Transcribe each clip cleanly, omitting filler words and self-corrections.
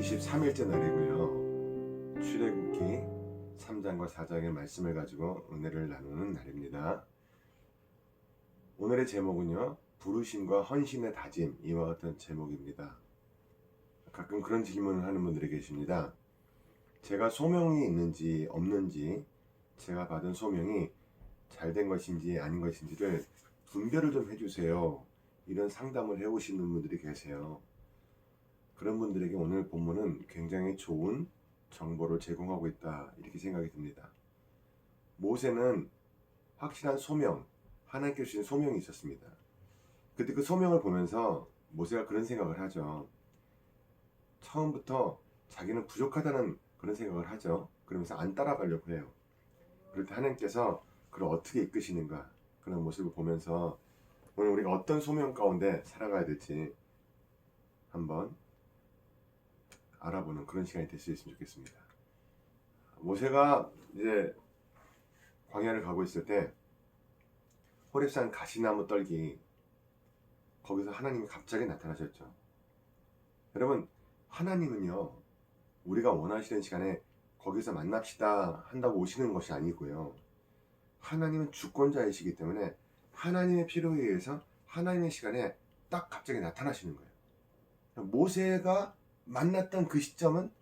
23일째 날이고요. 출애굽기 3장과 4장의 말씀을 가지고 은혜를 나누는 날입니다. 오늘의 제목은요, 부르심과 헌신의 다짐, 이와 같은 제목입니다. 가끔 그런 질문을 하는 분들이 계십니다. 제가 소명이 있는지 없는지, 제가 받은 소명이 잘된 것인지 아닌 것인지를 분별을 좀 해주세요. 이런 상담을 해오시는 분들이 계세요. 그런 분들에게 오늘 본문은 굉장히 좋은 정보를 제공하고 있다, 이렇게 생각이 듭니다. 모세는 확실한 소명, 하나님께 주신 소명이 있었습니다. 그때 그 소명을 보면서 모세가 그런 생각을 하죠. 처음부터 자기는 부족하다는 그런 생각을 하죠. 그러면서 안 따라가려고 해요. 그럴 때 하나님께서 그를 어떻게 이끄시는가, 그런 모습을 보면서 오늘 우리가 어떤 소명 가운데 살아가야 될지 한번 알아보는 그런 시간이 될 수 있으면 좋겠습니다. 모세가 이제 광야를 가고 있을 때 호렙산 가시나무 떨기, 거기서 하나님이 갑자기 나타나셨죠. 여러분, 하나님은요, 우리가 원하시는 시간에 거기서 만납시다 한다고 오시는 것이 아니고요, 하나님은 주권자이시기 때문에 하나님의 필요에 의해서 하나님의 시간에 딱 갑자기 나타나시는 거예요. 모세가 만났던 그 시점은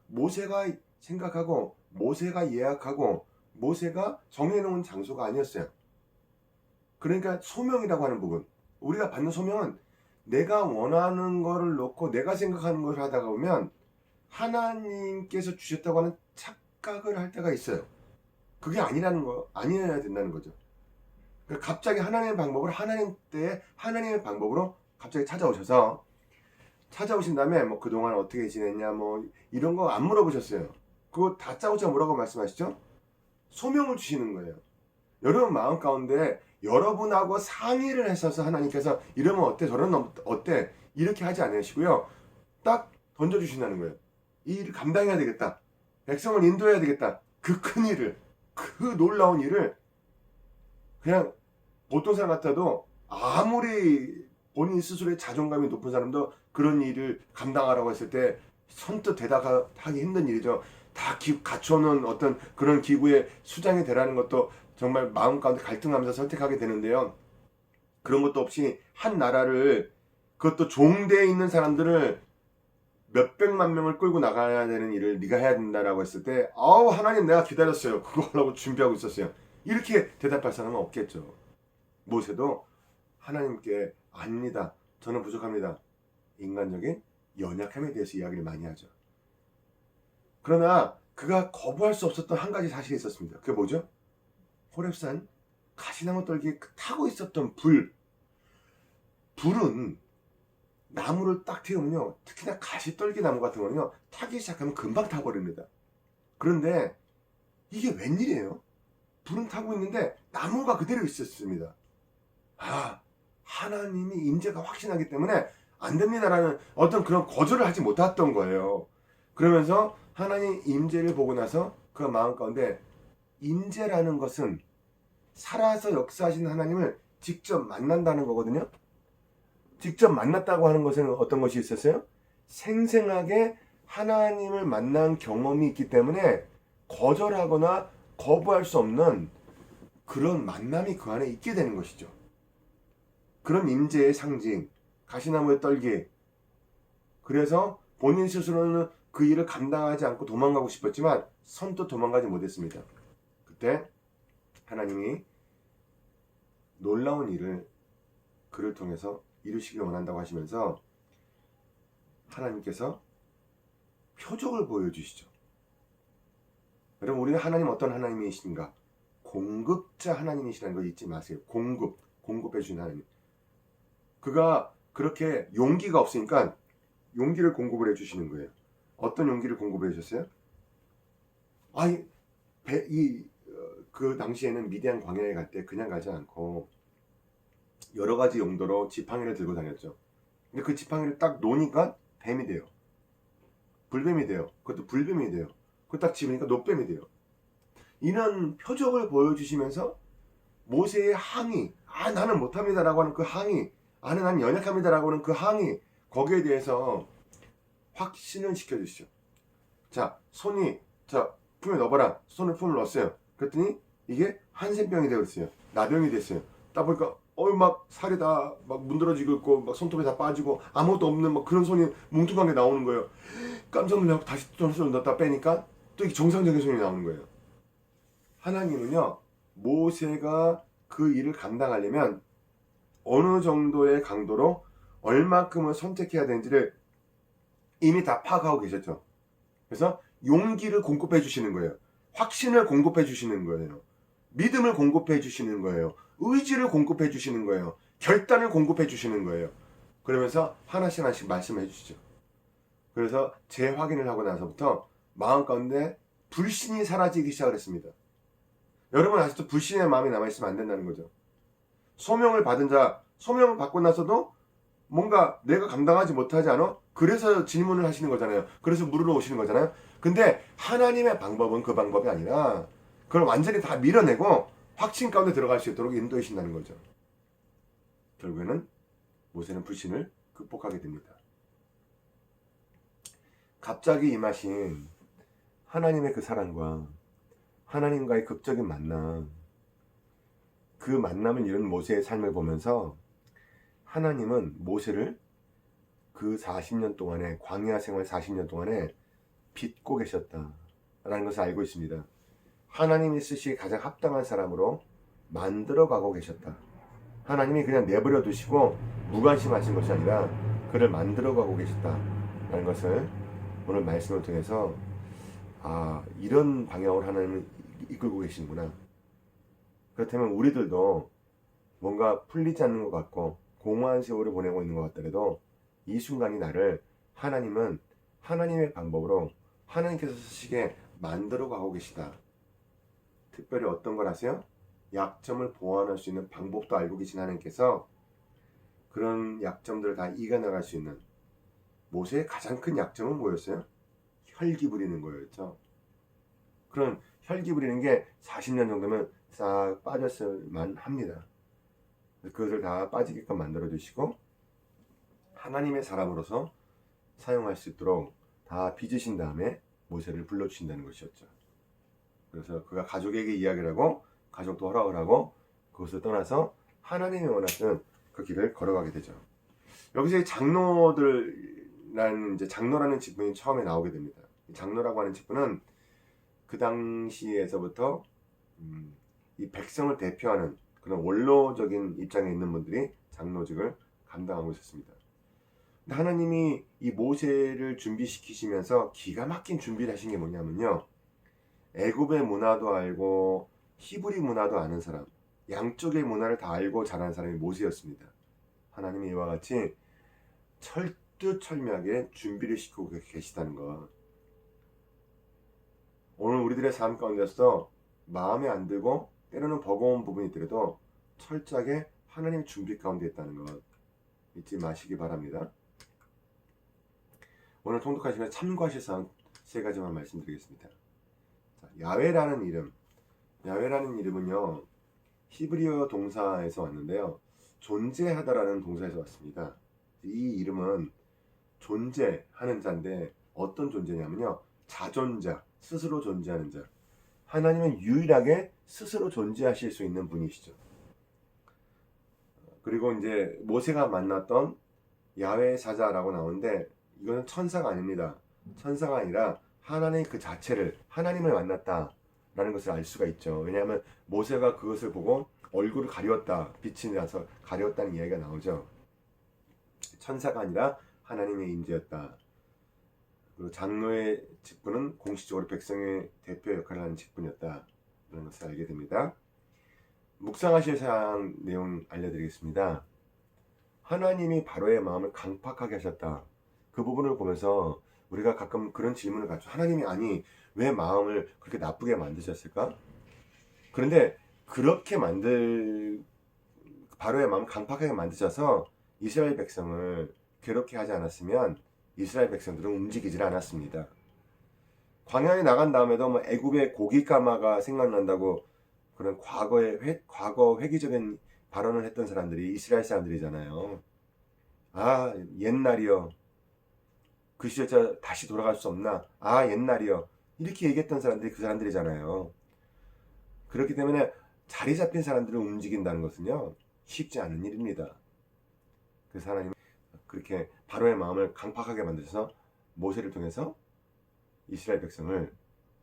모세가 생각하고 모세가 예약하고 모세가 정해놓은 장소가 아니었어요. 그러니까 소명이라고 하는 부분, 우리가 받는 소명은 내가 원하는 거를 놓고 내가 생각하는 걸 하다가 보면 하나님께서 주셨다고 하는 착각을 할 때가 있어요. 그게 아니라는 거, 아니어야 된다는 거죠. 그러니까 갑자기 하나님의 방법을 하나님 때에 하나님의 방법으로 갑자기 찾아오신 다음에 뭐 그동안 어떻게 지냈냐 뭐 이런 거 안 물어보셨어요. 그거 다짜고짜 뭐라고 말씀하시죠? 소명을 주시는 거예요. 여러분 마음 가운데 여러분하고 상의를 하셔서 하나님께서 이러면 어때 저러면 어때 이렇게 하지 않으시고요, 딱 던져주신다는 거예요. 이 일을 감당해야 되겠다, 백성을 인도해야 되겠다, 그 큰 일을, 그 놀라운 일을 그냥 보통 사람 같아도 아무리 본인 스스로의 자존감이 높은 사람도 그런 일을 감당하라고 했을 때 선뜻 대답하기 힘든 일이죠. 다 갖춰놓은 어떤 그런 기구의 수장이 되라는 것도 정말 마음 가운데 갈등하면서 선택하게 되는데요. 그런 것도 없이 한 나라를, 그것도 종대에 있는 사람들을 몇백만 명을 끌고 나가야 되는 일을 네가 해야 된다라고 했을 때, 아우 하나님 내가 기다렸어요, 그거 하려고 준비하고 있었어요, 이렇게 대답할 사람은 없겠죠. 모세도 하나님께 아닙니다, 저는 부족합니다, 인간적인 연약함에 대해서 이야기를 많이 하죠. 그러나 그가 거부할 수 없었던 한 가지 사실이 있었습니다. 그게 뭐죠? 호렙산 가시나무 떨기에 타고 있었던 불은 나무를 딱 태우면요, 특히나 가시떨기 나무 같은 거는요, 타기 시작하면 금방 타버립니다. 그런데 이게 웬일이에요? 불은 타고 있는데 나무가 그대로 있었습니다. 하나님이 임재가 확신하기 때문에 안 됩니다라는 어떤 그런 거절을 하지 못했던 거예요. 그러면서 하나님 임재를 보고 나서 그 마음 가운데, 임재라는 것은 살아서 역사하시는 하나님을 직접 만난다는 거거든요. 직접 만났다고 하는 것은 어떤 것이 있었어요? 생생하게 하나님을 만난 경험이 있기 때문에 거절하거나 거부할 수 없는 그런 만남이 그 안에 있게 되는 것이죠. 그런 임재의 상징, 가시나무의 떨기. 그래서 본인 스스로는 그 일을 감당하지 않고 도망가고 싶었지만 선뜻 도망가지 못했습니다. 그때 하나님이 놀라운 일을 그를 통해서 이루시길 원한다고 하시면서 하나님께서 표적을 보여주시죠. 여러분, 우리는 하나님 어떤 하나님이신가? 공급자 하나님이시라는 걸 잊지 마세요. 공급해 주신 하나님. 그가 그렇게 용기가 없으니까 용기를 공급을 해주시는 거예요. 어떤 용기를 공급해 주셨어요? 그 당시에는 미디안 광야에 갈 때 그냥 가지 않고 여러 가지 용도로 지팡이를 들고 다녔죠. 근데 그 지팡이를 딱 놓으니까 뱀이 돼요. 불뱀이 돼요. 그것도 불뱀이 돼요. 그거 딱 집으니까 노뱀이 돼요. 이런 표적을 보여주시면서 모세의 항의, 나는 못합니다라고 하는 그 항의, 나는 연약합니다라고 하는 그 항의, 거기에 대해서 확신을 시켜주시죠. 자, 자, 품에 넣어봐라. 손을 품을 넣었어요. 그랬더니 이게 한센병이 되었어요. 나병이 됐어요. 딱 보니까 막 살이 다 막 문드러지고 있고 막 손톱이 다 빠지고 아무것도 없는 막 그런 손이 뭉툭한 게 나오는 거예요. 깜짝 놀라고 다시 손을 넣었다 빼니까 또 이게 정상적인 손이 나오는 거예요. 하나님은요, 모세가 그 일을 감당하려면 어느 정도의 강도로 얼마큼을 선택해야 되는지를 이미 다 파악하고 계셨죠. 그래서 용기를 공급해 주시는 거예요. 확신을 공급해 주시는 거예요. 믿음을 공급해 주시는 거예요. 의지를 공급해 주시는 거예요. 결단을 공급해 주시는 거예요. 그러면서 하나씩 하나씩 말씀해 주시죠. 그래서 재확인을 하고 나서부터 마음 가운데 불신이 사라지기 시작을 했습니다. 여러분 아직도 불신의 마음이 남아있으면 안 된다는 거죠. 소명을 받은 자, 소명을 받고 나서도 뭔가 내가 감당하지 못하지 않아? 그래서 질문을 하시는 거잖아요. 그래서 물으러 오시는 거잖아요. 근데 하나님의 방법은 그 방법이 아니라 그걸 완전히 다 밀어내고 확신 가운데 들어갈 수 있도록 인도해 주신다는 거죠. 결국에는 모세는 불신을 극복하게 됩니다. 갑자기 임하신 하나님의 그 사랑과 하나님과의 극적인 만남, 그 만남을 이룬 모세의 삶을 보면서 하나님은 모세를 그 40년 동안에, 광야 생활 40년 동안에 빚고 계셨다라는 것을 알고 있습니다. 하나님이 쓰시기 가장 합당한 사람으로 만들어가고 계셨다. 하나님이 그냥 내버려 두시고 무관심하신 것이 아니라 그를 만들어가고 계셨다라는 것을 오늘 말씀을 통해서 이런 방향으로 하나님을 이끌고 계시는구나. 그렇다면 우리들도 뭔가 풀리지 않는 것 같고 공허한 세월을 보내고 있는 것 같더라도 이 순간이 나를 하나님은 하나님의 방법으로 하나님께서 쓰시게 만들어 가고 계시다. 특별히 어떤 걸 하세요? 약점을 보완할 수 있는 방법도 알고 계신 하나님께서 그런 약점들을 다 이겨나갈 수 있는, 모세의 가장 큰 약점은 뭐였어요? 혈기 부리는 거였죠. 그런 혈기 부리는 게 40년 정도면 싹 빠졌을 만합니다. 그것을 다 빠지게끔 만들어 주시고 하나님의 사람으로서 사용할 수 있도록 다 빚으신 다음에 모세를 불러주신다는 것이었죠. 그래서 그가 가족에게 이야기를 하고 가족도 허락을 하고 그것을 떠나서 하나님이 원하시는 그 길을 걸어가게 되죠. 여기서 장로들이라는 장로라는 직분이 처음에 나오게 됩니다. 장로라고 하는 직분은 그 당시에서부터 이 백성을 대표하는 그런 원로적인 입장에 있는 분들이 장로직을 감당하고 있었습니다. 하나님이 이 모세를 준비시키시면서 기가 막힌 준비를 하신 게 뭐냐면요, 애굽의 문화도 알고 히브리 문화도 아는 사람, 양쪽의 문화를 다 알고 자란 사람이 모세였습니다. 하나님이 이와 같이 철두철미하게 준비를 시키고 계시다는 것. 오늘 우리들의 삶 가운데서 마음에 안 들고 때로는 버거운 부분이 있더라도 철저하게 하나님의 준비 가운데 있다는 것 잊지 마시기 바랍니다. 오늘 통독하시면 참고하실 사항 3가지만 말씀드리겠습니다. 자, 야훼라는 이름. 야훼라는 이름은요, 히브리어 동사에서 왔는데요, 존재하다라는 동사에서 왔습니다. 이 이름은 존재하는 자인데 어떤 존재냐면요, 자존자, 스스로 존재하는 자. 하나님은 유일하게 스스로 존재하실 수 있는 분이시죠. 그리고 이제 모세가 만났던 야훼 사자라고 나오는데 이거는 천사가 아닙니다. 천사가 아니라 하나님 그 자체를, 하나님을 만났다라는 것을 알 수가 있죠. 왜냐하면 모세가 그것을 보고 얼굴을 가리웠다, 빛이 나서 가리웠다는 이야기가 나오죠. 천사가 아니라 하나님의 인재였다. 그리고 장로의 직분은 공식적으로 백성의 대표 역할을 하는 직분이었다. 라는 것을 알게 됩니다. 묵상하실 사항 내용 알려드리겠습니다. 하나님이 바로의 마음을 강팍하게 하셨다. 그 부분을 보면서 우리가 가끔 그런 질문을 갖죠. 하나님이 왜 마음을 그렇게 나쁘게 만드셨을까? 그런데 그렇게 바로의 마음을 강팍하게 만드셔서 이스라엘 백성을 괴롭게 하지 않았으면 이스라엘 백성들은 움직이질 않았습니다. 광야에 나간 다음에도 애굽의 고깃가마가 생각난다고 그런 과거 회기적인 발언을 했던 사람들이 이스라엘 사람들이잖아요. 옛날이요. 그 시절 다시 돌아갈 수 없나? 아, 옛날이요. 이렇게 얘기했던 사람들이 그 사람들이잖아요. 그렇기 때문에 자리 잡힌 사람들을 움직인다는 것은요, 쉽지 않은 일입니다. 그래서 하나님 그렇게 바로의 마음을 강팍하게 만드셔서 모세를 통해서 이스라엘 백성을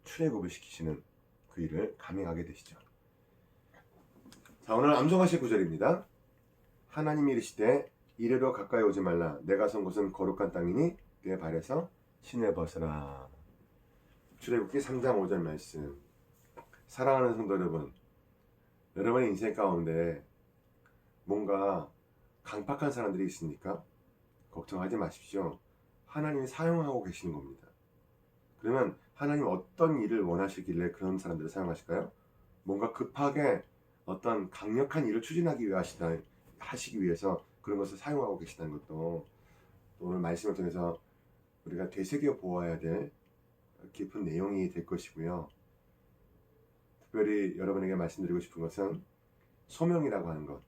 출애굽을 시키시는 그 일을 감행하게 되시죠. 자, 오늘 암송하실 구절입니다. 하나님이 이르시되 이리로 가까이 오지 말라. 내가 선 곳은 거룩한 땅이니 내 발에서 신을 벗으라. 출애굽기 3장 5절 말씀. 사랑하는 성도 여러분, 여러분의 인생 가운데 뭔가 강팍한 사람들이 있습니까? 걱정하지 마십시오. 하나님이 사용하고 계시는 겁니다. 그러면 하나님 어떤 일을 원하시길래 그런 사람들을 사용하실까요? 뭔가 급하게 어떤 강력한 일을 추진하기 하시기 위해서 그런 것을 사용하고 계시다는 것도 오늘 말씀을 통해서 우리가 되새겨 보아야 될 깊은 내용이 될 것이고요. 특별히 여러분에게 말씀드리고 싶은 것은 소명이라고 하는 것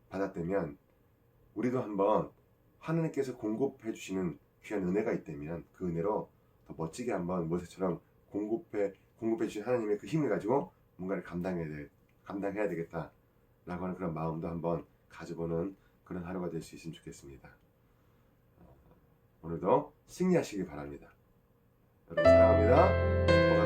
받았다면 우리도 한번 하나님께서 공급해 주시는 귀한 은혜가 있다면 그 은혜로 더 멋지게 한번 모세처럼 공급해 주신 하나님의 그 힘을 가지고 뭔가를 감당해야 되겠다라고 하는 그런 마음도 한번 가져보는 그런 하루가 될 수 있으면 좋겠습니다. 오늘도 승리하시기 바랍니다. 여러분 사랑합니다. 축복합니다.